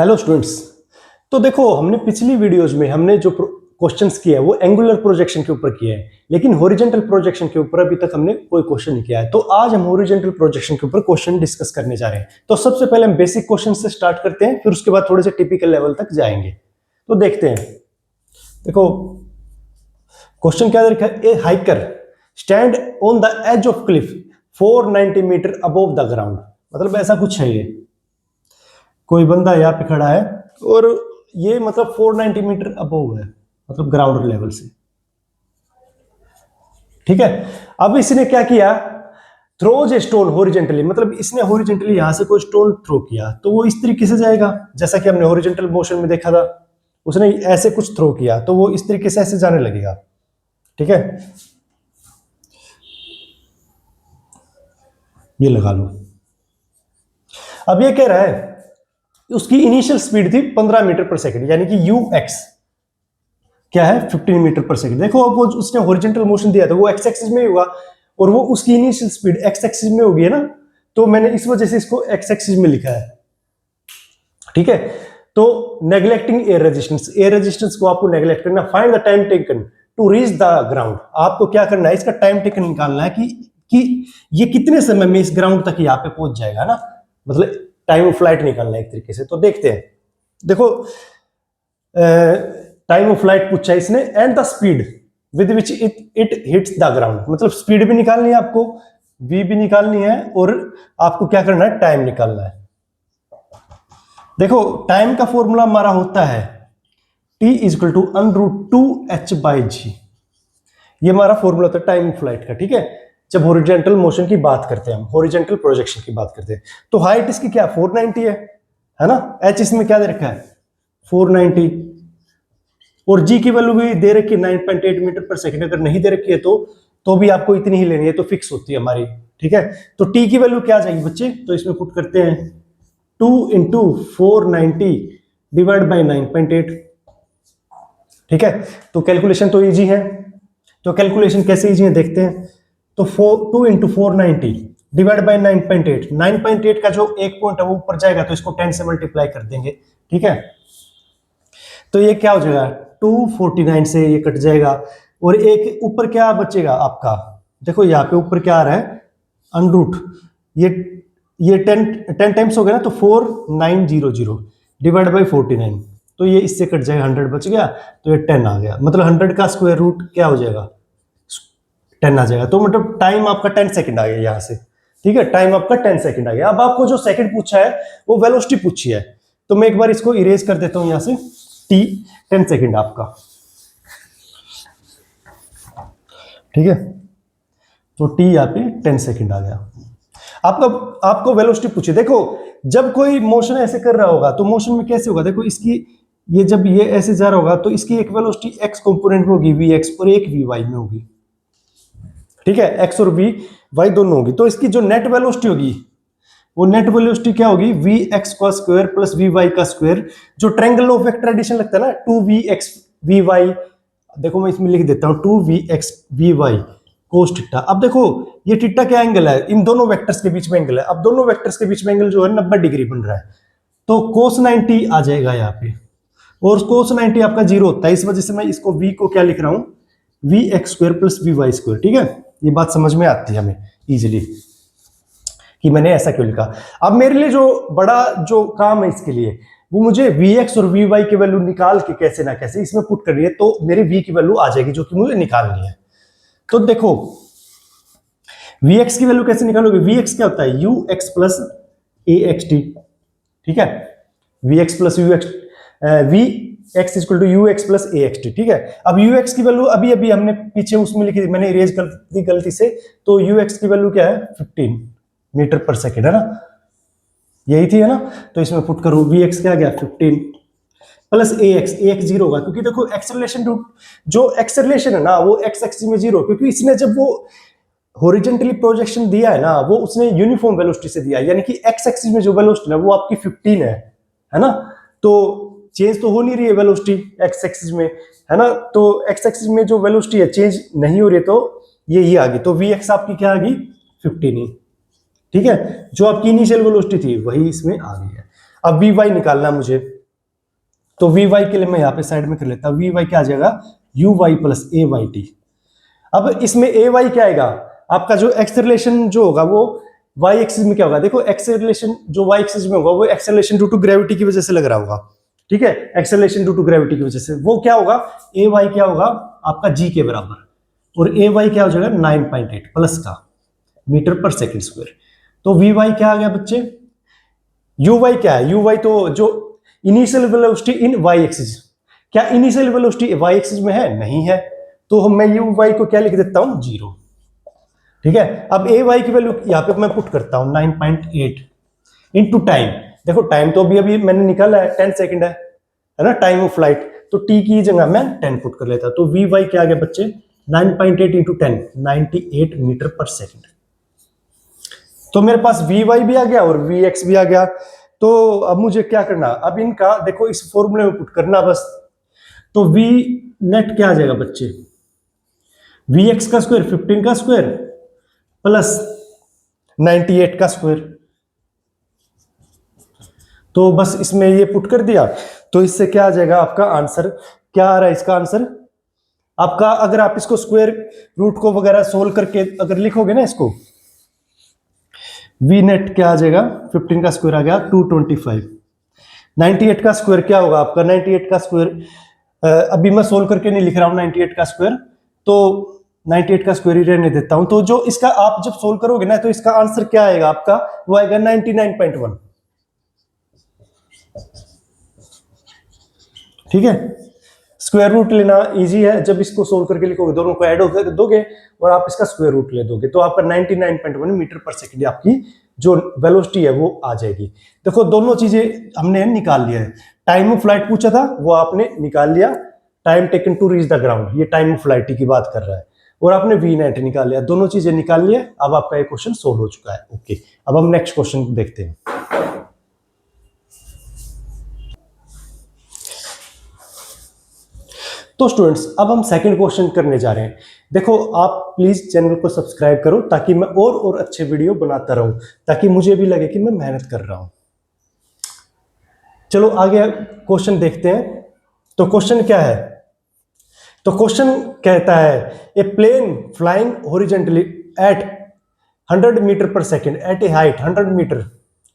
Hello students. तो देखो, हमने पिछली वीडियोज में हमने जो क्वेश्चंस किए हैं वो एंगुलर प्रोजेक्शन के ऊपर किए हैं, लेकिन हॉरिजॉन्टल प्रोजेक्शन के ऊपर अभी तक हमने कोई क्वेश्चन नहीं किया है। तो आज हम हॉरिजॉन्टल प्रोजेक्शन के ऊपर क्वेश्चन डिस्कस करने जा रहे हैं। तो सबसे पहले हम बेसिक क्वेश्चन से स्टार्ट करते हैं, फिर उसके बाद थोड़े से टिपिकल लेवल तक जाएंगे। तो देखते हैं। देखो, क्वेश्चन क्या लिखा है? A hiker stand on the edge of cliff 490 metre above the ground. मतलब ऐसा कुछ है, ये कोई बंदा यहाँ पे खड़ा है और ये मतलब 490 मीटर अबोव है, मतलब ग्राउंड लेवल से। ठीक है, अब इसने क्या किया? थ्रोज ए स्टोन हॉरिजॉन्टली, मतलब इसने हॉरिजॉन्टली यहां से कोई स्टोन थ्रो किया तो वो इस तरीके से जाएगा, जैसा कि हमने हॉरिजॉन्टल मोशन में देखा था। उसने ऐसे कुछ थ्रो किया तो वो इस तरीके से ऐसे जाने लगेगा। ठीक है, ये लगा लो। अब ये कह रहा है उसकी इनिशियल स्पीड थी 15 मीटर पर सेकंड, यानी कि ux क्या है 15 मीटर पर सेकंड। देखो, अब वो उसने हॉरिजॉन्टल मोशन दिया था वो एक्स एक्सिस में होगा और वो उसकी इनिशियल स्पीड एक्स एक्सिस में होगी, है ना। तो मैंने इस वजह से इसको एक्स एक्सिस में लिखा है। ठीक है, तो नेग्लेक्टिंग एयर रेजिस्टेंस को आपको नेग्लेक्ट करना। Find the time taken to reach the ground. आपको क्या करना है? इसका टाइम टेकन निकालना है कि ये कितने समय में इस ग्राउंड तक यहाँ पे पहुंच जाएगा ना, मतलब टाइम ऑफ फ्लाइट निकालना है एक तरीके से। तो देखते हैं। देखो, टाइम ऑफ फ्लाइट पूछा है इसने, and the speed with which it hits the ground. मतलब स्पीड भी निकालनी है आपको, v भी निकालनी है, और आपको क्या करना है? टाइम निकालना है। देखो, टाइम का फॉर्मूला हमारा होता है t इक्वल टू √2h/g। ये हमारा फॉर्मूला होता है टाइम ऑफ फ्लाइट का। ठीक है, जब हॉरिजॉन्टल मोशन की बात करते हैं, हम हॉरिजॉन्टल प्रोजेक्शन की बात करते हैं, तो हाइट इसकी क्या 490 है ना। h इसमें क्या दे रखा है? 490, और g की वैल्यू भी दे रखी है 9.8 मीटर पर सेकंड। अगर नहीं दे रखी है तो भी आपको इतनी ही लेनी है, तो फिक्स होती है हमारी। ठीक है, तो t की वैल्यू क्या आ जाएगी बच्चे? तो इसमें पुट करते हैं 2 × 490 डिवाइड बाई 9.8। ठीक है, तो कैलकुलेशन तो इजी है। तो कैलकुलेशन कैसे इजी है देखते हैं। तो 2 × 490 डिवाइड बाई 9.8। 9.8 का जो एक पॉइंट है वो ऊपर जाएगा तो इसको 10 से मल्टीप्लाई कर देंगे। ठीक है, तो ये क्या हो जाएगा? 249 से ये कट जाएगा, और एक ऊपर क्या बचेगा आपका? देखो यहाँ पे ऊपर क्या आ रहा है? अनरूट। ये 10 टाइम्स हो गया ना, तो 4900 डिवाइड बाई 49, तो ये इससे कट जाएगा, 100 बच गया, तो ये 10 आ गया। मतलब 100 का स्क्वायर रूट क्या हो जाएगा? 10 आ जाएगा। तो मतलब टाइम आपका 10 सेकंड आ गया यहाँ से। ठीक है, टाइम आपका 10 सेकंड आ गया। अब आपको जो सेकंड पूछा है वो वेलोसिटी पूछी है, तो मैं एक बार इसको इरेज कर देता हूं यहाँ से। t 10 सेकंड आपका। ठीक है, तो t यहाँ पे 10 सेकंड आ गया। आपको वेलोसिटी पूछी। देखो, जब कोई मोशन ऐसे कर रहा होगा तो मोशन में कैसे होगा? देखो, इसकी ये जब ये ऐसे जा रहा होगा तो इसकी एक वेलोसिटी x कंपोनेंट में होगी vx, और एक vy में होगी। ठीक है, x और vy दोनों होगी। तो इसकी जो नेट वेलोसिटी होगी वो नेट वेलोसिटी क्या होगी? vx का स्क्वायर प्लस vy का स्क्वायर। जो ट्रायंगल ऑफ वेक्टर एडिशन लगता है ना, 2vx vy, देखो मैं इसमें लिख देता हूं 2vx vy cos थीटा। अब देखो, ये थीटा क्या एंगल है? इन दोनों वेक्टर्स के बीच में एंगल है। अब दोनों वेक्टर्स के बीच में एंगल जो है 90 डिग्री बन रहा है, तो cos 90 आ जाएगा यहाँ पे, और cos 90 आपका 0 होता है। इस वजह से मैं इसको v को क्या लिख रहा हूं? vx square plus vy square. ठीक है, ये बात समझ में आती है हमें इजिली कि मैंने ऐसा क्यों लिखा। अब मेरे लिए जो बड़ा जो काम है इसके लिए, वो मुझे vx और vy की वैल्यू निकाल के कैसे ना कैसे इसमें पुट करनी है, तो मेरी v की वैल्यू आ जाएगी जो कि मुझे निकालनी है। तो देखो, vx की वैल्यू कैसे निकालोगे? vx क्या होता है? ux plus axt। ठीक है, vx plus ux, vx equal to ux plus axt। ठीक है, अब ux की वैल्यू अभी अभी हमने पीछे उसमें लिखी थी, मैंने इरेज कर दी गलती से। तो ux की वैल्यू क्या है? 15 मीटर पर सेकेंड, है ना, यही थी, है ना। तो इसमें पुट करूं, vx क्या गया? 15 प्लस ax 0 होगा, क्योंकि देखो एक्सेलरेशन जो एक्सेलरेशन है ना वो x एक्सिस में 0, क्योंकि इसने जब वो हॉरिजॉन्टली प्रोजेक्शन दिया है ना वो उसने यूनिफॉर्म वेलोसिटी से दिया है, यानी कि x एक्सिस में जो वेलोसिटी है वो आपकी 15 है ना। तो चेंज तो हो नहीं रही है वेलोसिटी x एक्सिस में, है ना। तो x एक्सिस में जो वेलोसिटी है चेंज नहीं हो रही है, तो ये आ गई। तो vx आपकी क्या आ गई? 15 ही। ठीक है, जो आपकी इनिशियल वेलोसिटी थी वही इसमें आ गई है। अब वी वाई निकालना है मुझे, तो वी वाई के लिए मैं यहाँ पे साइड में कर लेता हूँ। वी वाई क्या आ जाएगा, यू वाई प्लस ए वाई टी। अब इसमें ए वाई क्या आएगा, आपका जो एक्सेलरेशन जो होगा वो वाई एक्सिस में क्या होगा, देखो एक्सेलरेशन जो वाई एक्सिस में होगा वो एक्सेलरेशन ड्यू टू ग्रेविटी की वजह से लग रहा होगा, ठीक है, एक्सेलरेशन ड्यू टू ग्रेविटी की वजह से वो क्या होगा, ए वाई क्या होगा आपका जी के बराबर, और ए वाई क्या हो जाएगा 9.8 प्लस का मीटर पर सेकंड स्क्वायर। तो वी वाई क्या आ गया बच्चे, यू वाई क्या है, यू वाई तो जो initial velocity in Y axis, क्या इनिशियल वेलोसिटी वाई एक्सिस में है, नहीं है, तो मैं यू वाई को क्या लिख देता हूं 0, ठीक है। अब ए वाई की वैल्यू यहां पे मैं पुट करता हूं 9.8 इनटू टाइम, देखो टाइम तो अभी अभी मैंने निकाला है 10 सेकंड है ना टाइम ऑफ फ्लाइट, तो टी की जगह मैं 10 पुट कर लेता, तो वी वाई क्या आ गया बच्चे 9.8 इंटू 10 98 मीटर पर सेकंड। तो मेरे पास वी वाई भी आ गया और वी एक्स भी आ गया। तो अब मुझे क्या करना, अब इनका देखो इस फॉर्मूले में पुट करना बस। तो वी नेट क्या आ जाएगा बच्चे, वी एक्स का स्क्वायर 15 का स्क्वायर प्लस 98 का स्क्वायर, तो बस इसमें ये पुट कर दिया, तो इससे क्या आ जाएगा आपका आंसर, क्या आ रहा है इसका आंसर आपका, अगर आप इसको स्क्वायर रूट को वगैरह सोल्व करके अगर लिखोगे ना इसको, वी नेट क्या आ जाएगा 15 का स्क्वायर आ गया 225, 98 का स्क्वायर क्या होगा आपका 98 का स्क्वायर, अभी मैं सोल्व करके नहीं लिख रहा हूं 98 का स्क्वायर, तो 98 का स्क्वायर ही रहने देता हूं, तो जो इसका आप जब सोल्व करोगे ना तो इसका आंसर क्या आएगा आपका, वो आएगा 99.1, ठीक है। स्क्वायर रूट लेना इजी है, जब इसको सोल्व करके लिखोगे दोनों को ऐड होकर दोगे और आप इसका स्क्वायर रूट ले दोगे, तो आपका 99.1 मीटर पर सेकंड आपकी जो वेलोसिटी है वो आ जाएगी। देखो दोनों चीजें हमने निकाल लिया है, टाइम ऑफ फ्लाइट पूछा था वो आपने निकाल लिया, time taken to reach the ground ये टाइम ऑफ फ्लाइट की बात कर रहा है, और आपने वी नेट निकाल लिया, दोनों चीजें निकाल लिया। अब आपका ये क्वेश्चन सोल्व हो चुका है। ओके, अब हम नेक्स्ट क्वेश्चन देखते हैं। तो स्टूडेंट्स अब हम सेकंड क्वेश्चन करने जा रहे हैं। देखो आप प्लीज चैनल को सब्सक्राइब करो ताकि मैं और अच्छे वीडियो बनाता रहूं, ताकि मुझे भी लगे कि मैं मेहनत कर रहा हूं। चलो आगे क्वेश्चन देखते हैं। तो क्वेश्चन क्या है, तो क्वेश्चन कहता है a plane flying horizontally at 100 metre per second at a height 100 metre,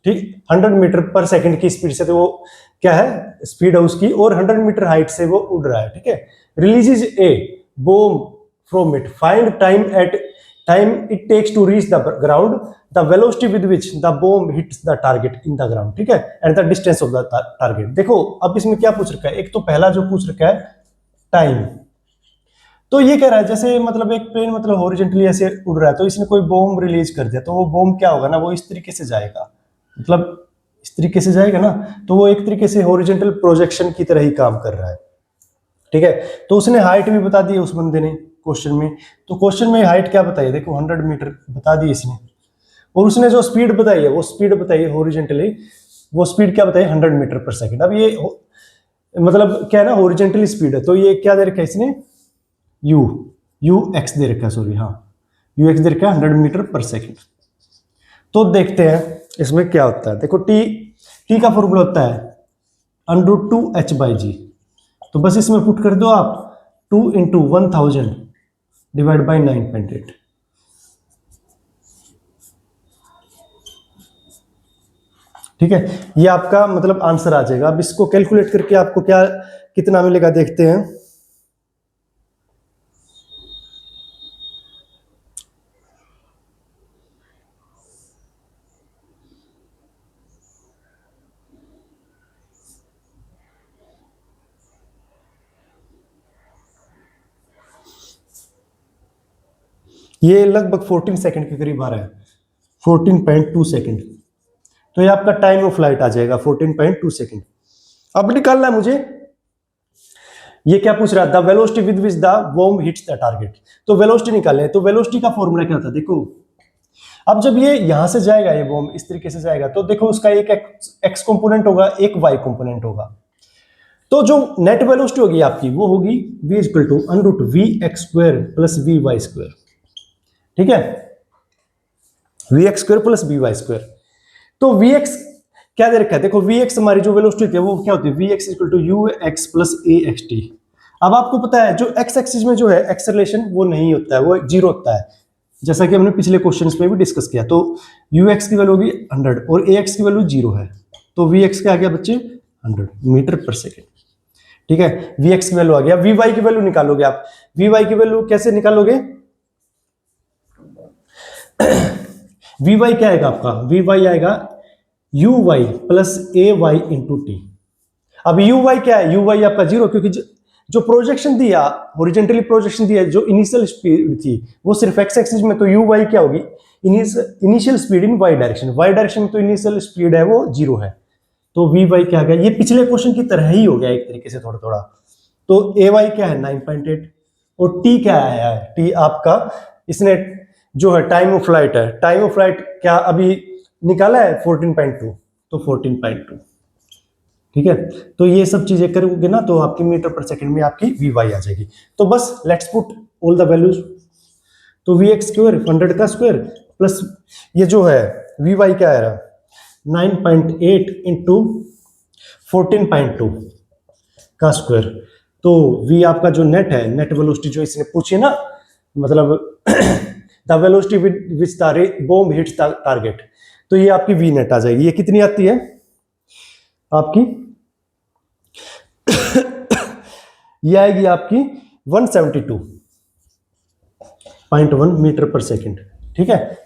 ठीक 100 मीटर पर सेकंड की स्पीड से, तो वो क्या है स्पीड है उसकी, और 100 मीटर हाइट से वो उड़ रहा है, ठीक है। Releases a bomb from it, find time it takes to reach the ground, the velocity with which the bomb hits the target in the ground, ठीक है, and the distance of the target. देखो अब इसमें क्या पूछ रखा है, एक तो पहला जो पूछ रखा है टाइम, तो ये कह रहा है जैसे मतलब एक प्लेन मतलब हॉरिजॉन्टली ऐसे उड़ रहा है, तो इसने कोई बॉम्ब रिलीज कर दिया, तो वो बॉम्ब क्या होगा ना, वो इस तरीके से जाएगा, मतलब इस तरीके से जाएगा ना, तो वो एक तरीके से हॉरिजॉन्टल प्रोजेक्शन की तरह ही काम कर रहा है, ठीक है। तो उसने हाइट भी बता दी उस बंदे ने क्वेश्चन में, तो क्वेश्चन में हाइट क्या बताई, देखो 100 मीटर बता दी इसने, और उसने जो स्पीड बताई है वो स्पीड बताई है हॉरिजॉन्टली, वो स्पीड क्या बताई 100 मीटर पर सेकंड। अब ये मतलब क्या है ना हॉरिजॉन्टली स्पीड है, तो ये क्या दे रखा है इसने यू एक्स दे रखा है, सॉरी हाँ यू एक्स दे रखा है 100 मीटर पर सेकंड। तो देखते हैं इसमें क्या होता है। देखो टी का फॉर्मूला होता है √2h/g, तो बस इसमें पुट कर दो आप 2 × 1000 डिवाइड बाई 9.8, ठीक है, ये आपका मतलब आंसर आ जाएगा। अब इसको कैलकुलेट करके आपको क्या कितना मिलेगा देखते हैं। ये लगभग 14 सेकंड के करीब आ रहा है, 14.2 सेकंड, तो ये आपका टाइम ऑफ फ्लाइट आ जाएगा 14.2 सेकंड। अब निकालना है मुझे, ये क्या पूछ रहा है, the velocity with which the bomb hits the target, तो वेलोसिटी निकालना है। तो वेलोसिटी का फॉर्मूला क्या था, देखो अब जब ये यहां से जाएगा, ये बॉम्ब इस तरीके से जाएगा, तो देखो उसका एक एक्स कंपोनेंट होगा, एक वाई कंपोनेंट होगा, तो जो नेट वेलोसिटी होगी आपकी वो होगी v = √vx² प्लस vy², ठीक है, vx² प्लस vy²। तो vx क्या दे रखा है, देखो वी एक्स हमारी जो वेलोसिटी होती है वो क्या होती है, v x equal to u x plus a x t. अब आपको पता है जो एक्स एक्सिस में जो है एक्सेलरेशन वो नहीं होता है, वो जीरो होता है, जैसा कि हमने पिछले क्वेश्चंस में भी डिस्कस किया। तो यू एक्स की वैल्यू होगी 100 और ए एक्स की वैल्यू 0 है, तो वी एक्स क्या आ गया बच्चे 100 मीटर पर सेकेंड। ठीक है, वी एक्स की वैल्यू आ गया। वी वाई की वैल्यू निकालोगे आप, वी वाई की वैल्यू कैसे निकालोगे, वी वाई क्या आएगा आपका, वी वाई आएगा यू वाई प्लस ए वाई इंटू टी। अब यू वाई क्या है, यू वाई आपका 0, क्योंकि जो प्रोजेक्शन दिया, हॉरिजॉन्टली प्रोजेक्शन दिया, जो इनिशियल स्पीड थी वो सिर्फ एक्स एक्सिस में, तो यू वाई क्या होगी, initial speed in y direction, y direction में तो इनिशियल स्पीड है वो 0 है, तो वी वाई क्या आ गया, ये पिछले क्वेश्चन की तरह ही हो गया एक तरीके से थोड़ा थोड़ा। तो ए वाई क्या है 9.8 और टी क्या है, टी आपका इसने जो है टाइम ऑफ फ्लाइट है, टाइम ऑफ फ्लाइट क्या अभी निकाला है 14.2, तो 14.2। ठीक है, तो ये सब चीजें करोगे ना तो आपकी मीटर पर सेकंड में आपकी वी वाई आ जाएगी। तो बस let's put all the values, तो वी एक्स स्क्वायर 100 का स्क्वायर प्लस ये जो है वी वाई क्या है 9.8 इंटू 14.2 का स्क्वायर। तो वी आपका जो नेट है, नेट वेलोसिटी जो इसने पूछी ना, मतलब the velocity which the bomb hits the target, तो ये आपकी वी नेट आ जाएगी। ये कितनी आती है आपकी ये आएगी आपकी 172.1 मीटर पर सेकंड। ठीक है,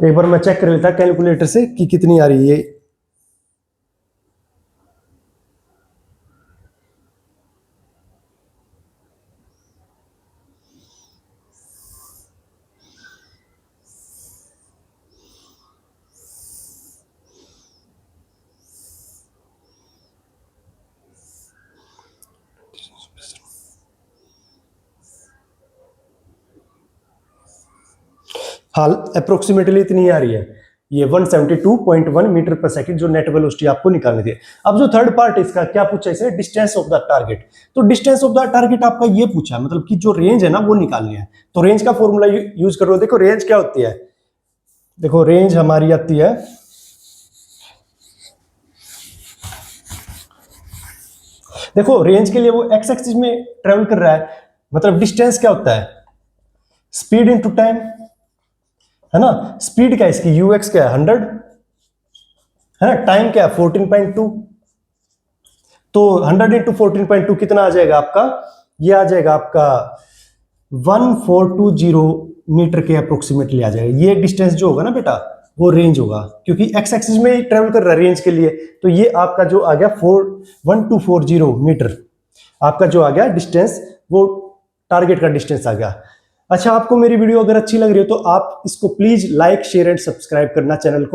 एक बार मैं चेक कर लेता कैलकुलेटर से कि कितनी आ रही है। हाल अप्रोक्सीमेटली इतनी आ रही है, ये 172.1 मीटर पर सेकंड जो नेट वेलोसिटी आपको निकालनी थी। अब जो थर्ड पार्ट इसका क्या पूछा इसने, डिस्टेंस ऑफ द टारगेट। तो डिस्टेंस ऑफ द टारगेट आपका ये पूछा, मतलब कि जो रेंज है ना वो निकालनी है। तो रेंज का फॉर्मूला यूज करो। देखो रेंज क्या होती है, देखो रेंज हमारी आती है, देखो रेंज के लिए वो एक्स एक्सिस में ट्रेवल कर रहा है, मतलब डिस्टेंस क्या होता है, स्पीड इनटू टाइम, है ना। स्पीड क्या है इसकी, यू एक्स क्या है 100, है ना, टाइम क्या है 14.2, तो 100 इंटू 14.2 कितना आ जाएगा आपका, ये आ जाएगा आपका 1420 मीटर के अप्रोक्सीमेटली आ जाएगा। ये डिस्टेंस जो होगा ना बेटा वो रेंज होगा, क्योंकि एक्स एक्सिस में ही ट्रेवल कर रहा है रेंज के लिए। तो ये आपका जो आ गया 1240 मीटर आपका जो आ गया डिस्टेंस, वो टारगेट का डिस्टेंस आ गया। अच्छा, आपको मेरी वीडियो अगर अच्छी लग रही हो तो आप इसको please like share and subscribe करना चैनल को।